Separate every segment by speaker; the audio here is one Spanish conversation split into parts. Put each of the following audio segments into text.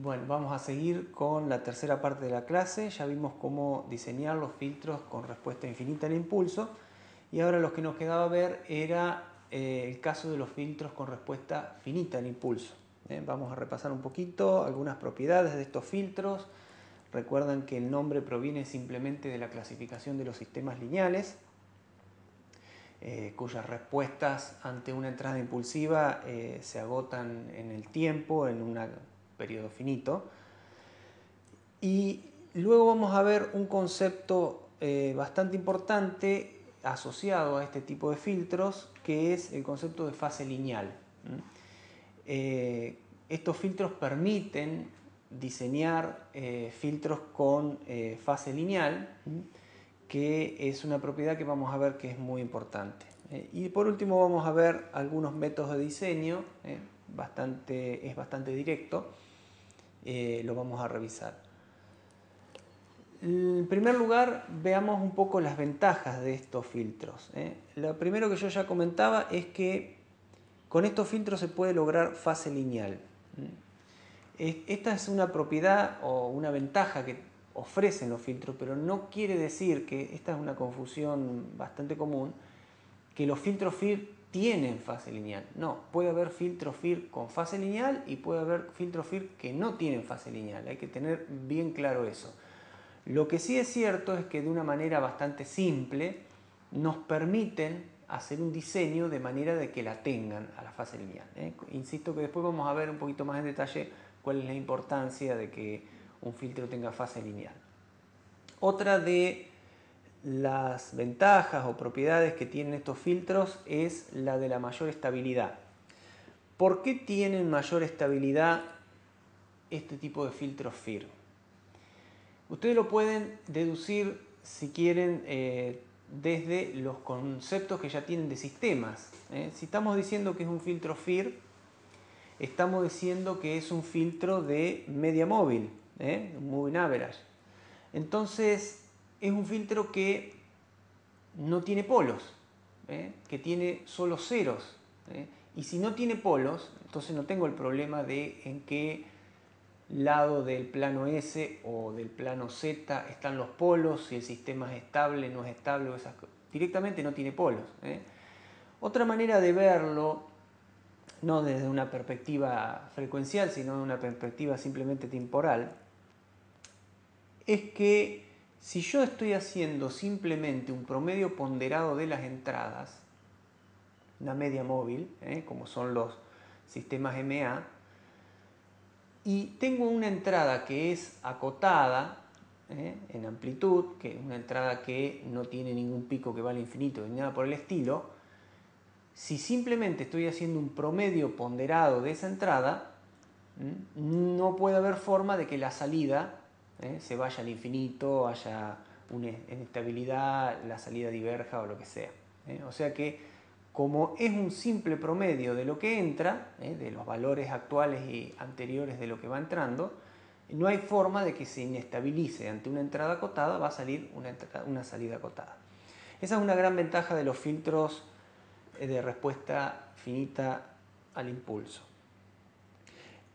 Speaker 1: Bueno, vamos a seguir con la tercera parte de la clase. Ya vimos cómo diseñar los filtros con respuesta infinita al impulso. Y ahora lo que nos quedaba ver era el caso de los filtros con respuesta finita al impulso. Vamos a repasar un poquito algunas propiedades de estos filtros. Recuerdan que el nombre proviene simplemente de la clasificación de los sistemas lineales, cuyas respuestas ante una entrada impulsiva se agotan en el tiempo, en un periodo finito. Y luego vamos a ver un concepto bastante importante asociado a este tipo de filtros, que es el concepto de fase lineal. Estos filtros permiten diseñar filtros con fase lineal, que es una propiedad que vamos a ver que es muy importante. Y por último vamos a ver algunos métodos de diseño, es bastante directo, lo vamos a revisar. En primer lugar, veamos un poco las ventajas de estos filtros. Lo primero que yo ya comentaba es que con estos filtros se puede lograr fase lineal. Esta es una propiedad o una ventaja que ofrecen los filtros, pero no quiere decir, que esta es una confusión bastante común, que los filtros FIR tienen fase lineal. No, puede haber filtros FIR con fase lineal y puede haber filtros FIR que no tienen fase lineal. Hay que tener bien claro eso. Lo que sí es cierto es que de una manera bastante simple nos permiten hacer un diseño de manera de que la tengan a la fase lineal. Insisto que después vamos a ver un poquito más en detalle cuál es la importancia de que un filtro tenga fase lineal. Otra de las ventajas o propiedades que tienen estos filtros es la de la mayor estabilidad. ¿Por qué tienen mayor estabilidad este tipo de filtros FIR? Ustedes lo pueden deducir, si quieren, desde los conceptos que ya tienen de sistemas. Si estamos diciendo que es un filtro FIR, estamos diciendo que es un filtro de media móvil, un moving average. Entonces, es un filtro que no tiene polos, que tiene solo ceros. Y si no tiene polos, entonces no tengo el problema de en qué lado del plano S o del plano Z están los polos, si el sistema es estable, no es estable, directamente no tiene polos. Otra manera de verlo, no desde una perspectiva frecuencial, sino de una perspectiva simplemente temporal, es que si yo estoy haciendo simplemente un promedio ponderado de las entradas, una media móvil, como son los sistemas MA, y tengo una entrada que es acotada en amplitud, que es una entrada que no tiene ningún pico que va al infinito ni nada por el estilo, si simplemente estoy haciendo un promedio ponderado de esa entrada, no puede haber forma de que la salida se vaya al infinito, haya una inestabilidad, la salida diverja o lo que sea. O sea que, como es un simple promedio de lo que entra, de los valores actuales y anteriores de lo que va entrando, no hay forma de que se inestabilice ante una entrada acotada, va a salir una salida acotada. Esa es una gran ventaja de los filtros de respuesta finita al impulso.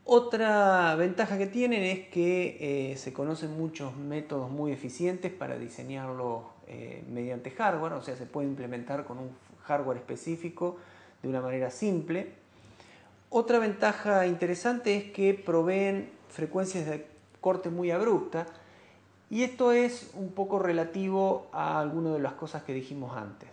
Speaker 1: Otra ventaja que tienen es que se conocen muchos métodos muy eficientes para diseñarlos mediante hardware, o sea, se puede implementar con un hardware específico de una manera simple. Otra ventaja interesante es que proveen frecuencias de corte muy abrupta, y esto es un poco relativo a algunas de las cosas que dijimos antes.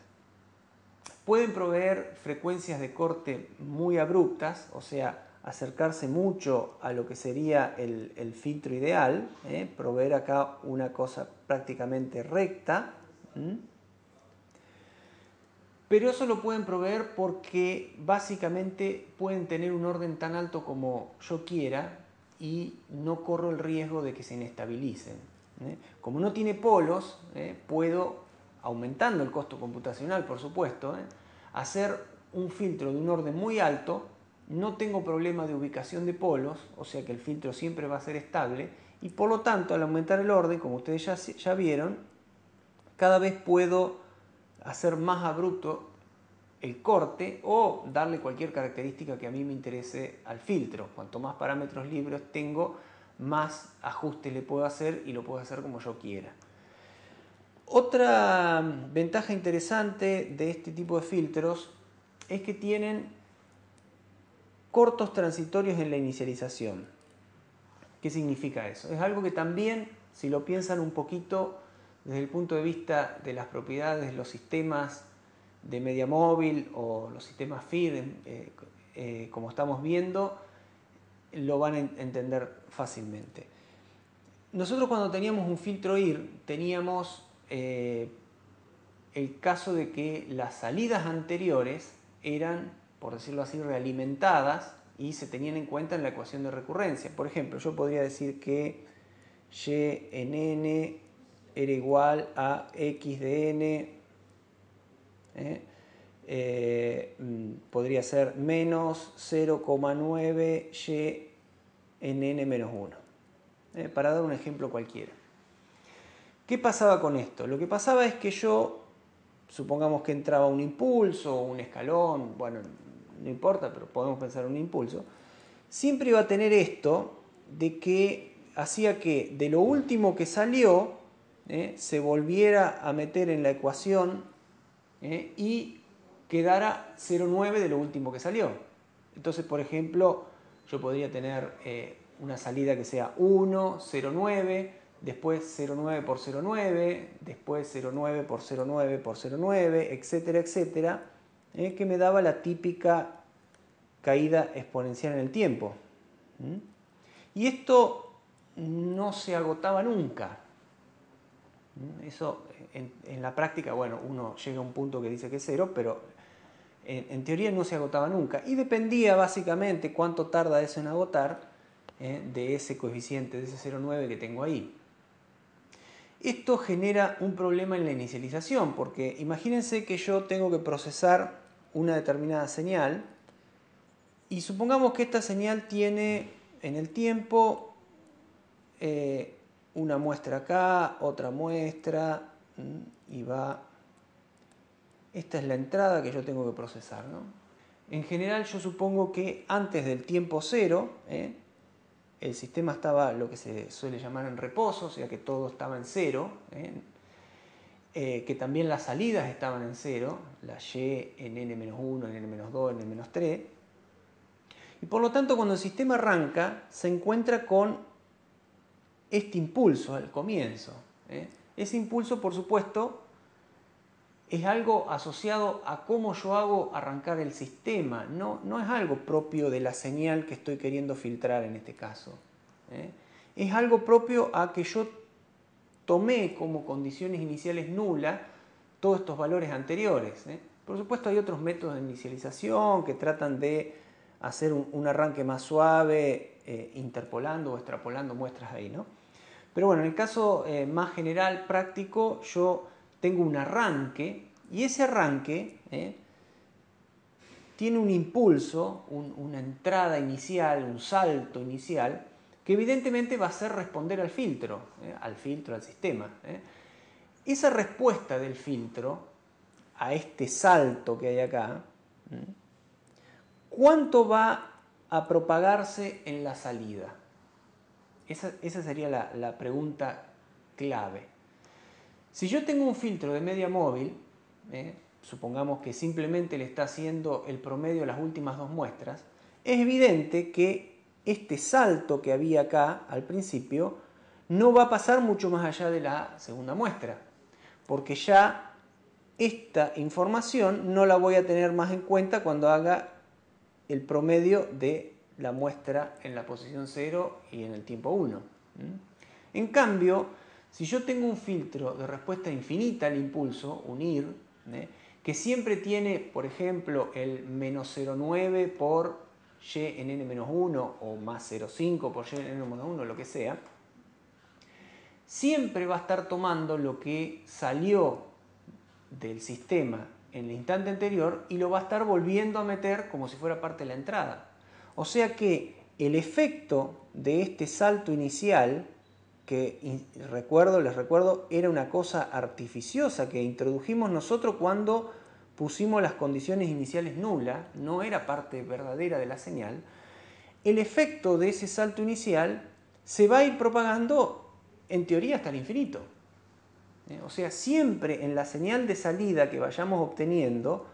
Speaker 1: Pueden proveer frecuencias de corte muy abruptas, o sea, acercarse mucho a lo que sería el filtro ideal, proveer acá una cosa prácticamente recta. Pero eso lo pueden proveer porque básicamente pueden tener un orden tan alto como yo quiera y no corro el riesgo de que se inestabilicen. Como no tiene polos, puedo, aumentando el costo computacional por supuesto, hacer un filtro de un orden muy alto, no tengo problema de ubicación de polos, o sea que el filtro siempre va a ser estable, y por lo tanto al aumentar el orden, como ustedes ya vieron, cada vez puedo hacer más abrupto el corte o darle cualquier característica que a mí me interese al filtro. Cuanto más parámetros libres tengo, más ajustes le puedo hacer y lo puedo hacer como yo quiera. Otra ventaja interesante de este tipo de filtros es que tienen cortos transitorios en la inicialización. ¿Qué significa eso? Es algo que también, si lo piensan un poquito desde el punto de vista de las propiedades de los sistemas de media móvil o los sistemas FIR, como estamos viendo, lo van a entender fácilmente. Nosotros cuando teníamos un filtro IR teníamos el caso de que las salidas anteriores eran, por decirlo así, realimentadas y se tenían en cuenta en la ecuación de recurrencia. Por ejemplo, yo podría decir que y en n era igual a x de n, podría ser menos 0,9 y en n menos 1, para dar un ejemplo cualquiera. ¿Qué pasaba con esto? Lo que pasaba es que yo, supongamos que entraba un impulso o un escalón, bueno, no importa, pero podemos pensar en un impulso, siempre iba a tener esto de que hacía que de lo último que salió se volviera a meter en la ecuación y quedara 0,9 de lo último que salió. Entonces, por ejemplo, yo podría tener una salida que sea 1, 0,9, después 0,9 por 0,9, después 0,9 por 0,9 por 0,9, etcétera, etcétera, que me daba la típica caída exponencial en el tiempo. Y esto no se agotaba nunca. Eso en la práctica, bueno, uno llega a un punto que dice que es 0, pero en teoría no se agotaba nunca. Y dependía básicamente cuánto tarda eso en agotar de ese coeficiente, de ese 0,9 que tengo ahí. Esto genera un problema en la inicialización, porque imagínense que yo tengo que procesar una determinada señal y supongamos que esta señal tiene en el tiempo una muestra acá, otra muestra, y va... Esta es la entrada que yo tengo que procesar, ¿no? En general yo supongo que antes del tiempo cero, el sistema estaba lo que se suele llamar en reposo, o sea que todo estaba en cero, que también las salidas estaban en cero, la y en n-1, en n-2, en n-3. Y por lo tanto, cuando el sistema arranca, se encuentra con este impulso al comienzo. Ese impulso, por supuesto, es algo asociado a cómo yo hago arrancar el sistema. No es algo propio de la señal que estoy queriendo filtrar en este caso. Es algo propio a que yo tomé como condiciones iniciales nulas todos estos valores anteriores. Por supuesto, hay otros métodos de inicialización que tratan de hacer un arranque más suave, interpolando o extrapolando muestras ahí, ¿no? Pero bueno, en el caso más general, práctico, yo tengo un arranque y ese arranque tiene un impulso, una entrada inicial, un salto inicial, que evidentemente va a ser responder al filtro, al sistema. Esa respuesta del filtro a este salto que hay acá, ¿cuánto va a propagarse en la salida? Esa sería la pregunta clave. Si yo tengo un filtro de media móvil, supongamos que simplemente le está haciendo el promedio a las últimas dos muestras, es evidente que este salto que había acá al principio no va a pasar mucho más allá de la segunda muestra, porque ya esta información no la voy a tener más en cuenta cuando haga el promedio de la muestra en la posición 0 y en el tiempo 1. En cambio, si yo tengo un filtro de respuesta infinita al impulso, un IR, que siempre tiene, por ejemplo, el menos 0,9 por y en n-1 o más 0,5 por y en n-1, lo que sea, siempre va a estar tomando lo que salió del sistema en el instante anterior y lo va a estar volviendo a meter como si fuera parte de la entrada. O sea que el efecto de este salto inicial, que les recuerdo, era una cosa artificiosa que introdujimos nosotros cuando pusimos las condiciones iniciales nulas, no era parte verdadera de la señal, el efecto de ese salto inicial se va a ir propagando en teoría hasta el infinito. O sea, siempre en la señal de salida que vayamos obteniendo,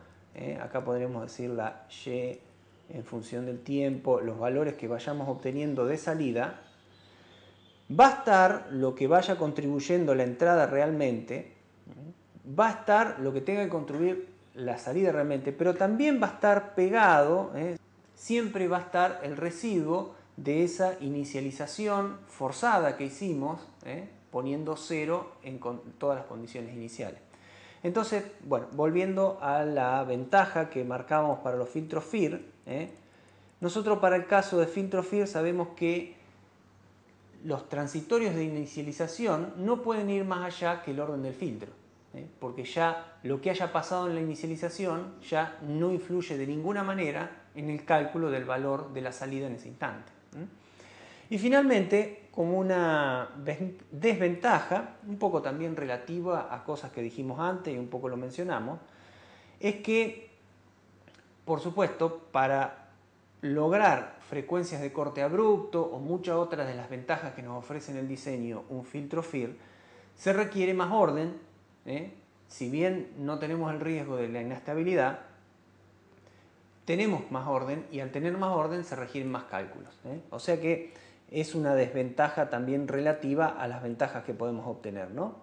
Speaker 1: acá podremos decir la y en función del tiempo, los valores que vayamos obteniendo de salida, va a estar lo que vaya contribuyendo la entrada realmente, va a estar lo que tenga que contribuir la salida realmente, pero también va a estar pegado, siempre va a estar el residuo de esa inicialización forzada que hicimos, poniendo 0 en todas las condiciones iniciales. Entonces, bueno, volviendo a la ventaja que marcábamos para los filtros FIR, nosotros para el caso de filtro FIR sabemos que los transitorios de inicialización no pueden ir más allá que el orden del filtro, porque ya lo que haya pasado en la inicialización ya no influye de ninguna manera en el cálculo del valor de la salida en ese instante. Y finalmente, como una desventaja, un poco también relativa a cosas que dijimos antes y un poco lo mencionamos, es que, por supuesto, para lograr frecuencias de corte abrupto o muchas otras de las ventajas que nos ofrece en el diseño un filtro FIR, se requiere más orden. Si bien no tenemos el riesgo de la inestabilidad, tenemos más orden y al tener más orden se requieren más cálculos. O sea que es una desventaja también relativa a las ventajas que podemos obtener, ¿no?